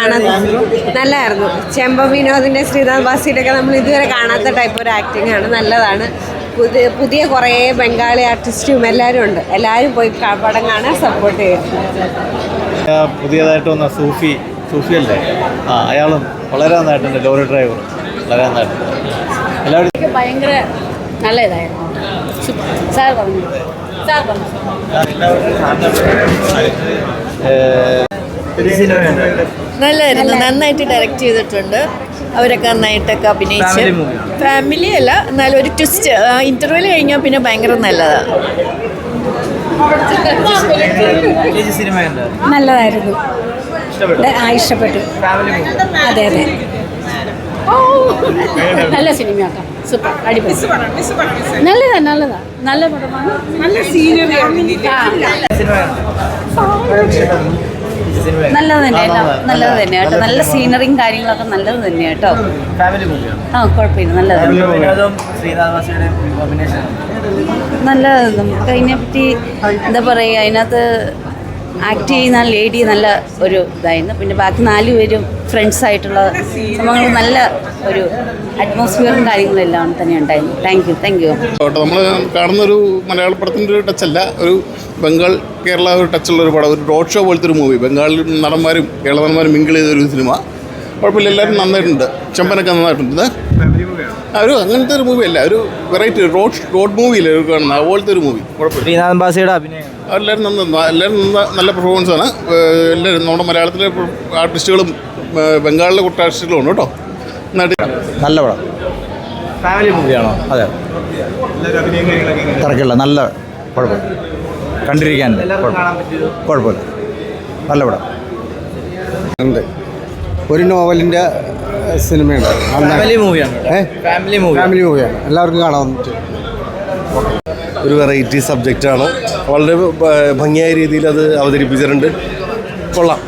കാണാൻ നല്ലതായിരുന്നു. ചെമ്പ വിനോദിൻ്റെ ശ്രീനാഥ് ബാസിയുടെയൊക്കെ നമ്മൾ ഇതുവരെ കാണാത്ത ടൈപ്പ് ഒരു ആക്ടിങ് ആണ്. നല്ലതാണ്. പുതിയ കുറേ ബംഗാളി ആർട്ടിസ്റ്റും എല്ലാവരും ഉണ്ട്. എല്ലാവരും പോയി പടം കാണാൻ സപ്പോർട്ട് ചെയ്യും. പുതിയതായിട്ട് വന്ന സൂഫി അല്ലേ, അയാളും വളരെ നന്നായിട്ടുണ്ട്. ലോറി ഡ്രൈവർ വളരെ നന്നായിട്ടുണ്ട്. എല്ലാവരും ഭയങ്കര നല്ല ഇതായിരുന്നു. സാർ പറഞ്ഞു നല്ലതായിരുന്നു. നന്നായിട്ട് ഡയറക്റ്റ് ചെയ്തിട്ടുണ്ട്. അവരൊക്കെ നന്നായിട്ടൊക്കെ അഭിനയിച്ച്. ഫാമിലി അല്ല, എന്നാലും ഒരു ട്വിസ്റ്റ് ഇന്റർവ്യൂ കഴിഞ്ഞാൽ പിന്നെ ഭയങ്കര നല്ലതാണ്. നല്ലതായിരുന്നു. ഇഷ്ടപ്പെട്ടു. അതെ അതെ, നല്ല സിനിമയാക്കാം. സൂപ്പർ, അടിപൊളി. നല്ലതാ നല്ല പടമാണ്. നല്ല സീനറി. നല്ലത് തന്നെ കേട്ടോ. നല്ല സീനറിയും കാര്യങ്ങളൊക്കെ നല്ലത് തന്നെ കേട്ടോ. കുഴപ്പമില്ല, നല്ലതാണ്. നല്ലത്. നമുക്ക് അതിനെപ്പറ്റി എന്താ പറയുക, അതിനകത്ത് ആക്ട് ചെയ്യുന്ന ലേഡി നല്ല ഒരു ഇതായിരുന്നു. പിന്നെ ബാക്കി 4 പേരും ഫ്രണ്ട്സായിട്ടുള്ള സംഭവങ്ങൾ നല്ല ഒരു അറ്റ്മോസ്ഫിയറും കാര്യങ്ങളും എല്ലാം തന്നെ ഉണ്ടായിരുന്നു. Thank you. നമ്മൾ കാണുന്നൊരു മലയാള പടത്തിൻ്റെ ഒരു ടച്ചല്ല, ഒരു ബംഗാൾ കേരള ഒരു ടച്ചുള്ള ഒരു പടം, ഒരു റോഡ് ഷോ പോലത്തെ ഒരു മൂവി. ബംഗാളിൽ നടന്മാരും കേരള നടന്മാരും മിങ്കിൾ ചെയ്തൊരു സിനിമ. കുഴപ്പമില്ല, എല്ലാവരും നന്നായിട്ടുണ്ട്. ചെമ്പനൊക്കെ നന്നായിട്ടുണ്ട്. ഒരു അങ്ങനത്തെ ഒരു മൂവി അല്ല, ഒരു വെറൈറ്റി റോഡ് മൂവിയില്ലേ കാണുന്നത്, അതുപോലത്തെ ഒരു മൂവി. കുഴപ്പമില്ല. ശ്രീനാഥ് ബാസിയുടെ അഭിനയം എല്ലാവരും നല്ല പെർഫോമൻസാണ്. എല്ലാവരും നമ്മുടെ മലയാളത്തിലെ ആർട്ടിസ്റ്റുകളും ബംഗാളിലെ കുറച്ച് ആർട്ടിസ്റ്റുകളും ഉണ്ട് കേട്ടോ. നല്ല പടം. ഫാമിലി മൂവിയാണോ? അതെ, തിരക്കില്ല. നല്ല കുഴപ്പമില്ല, കണ്ടിരിക്കാൻ കുഴപ്പമില്ല. നല്ല പടം ഉണ്ട്. ഒരു നോവലിൻ്റെ സിനിമയുണ്ട്. ഫാമിലി മൂവിയാണ്. എല്ലാവർക്കും കാണാൻ പറ്റും. ഒരു വെറൈറ്റി സബ്ജക്റ്റാണ്. വളരെ ഭംഗിയായ രീതിയിൽ അത് അവതരിപ്പിച്ചിട്ടുണ്ട്. കൊള്ളാം.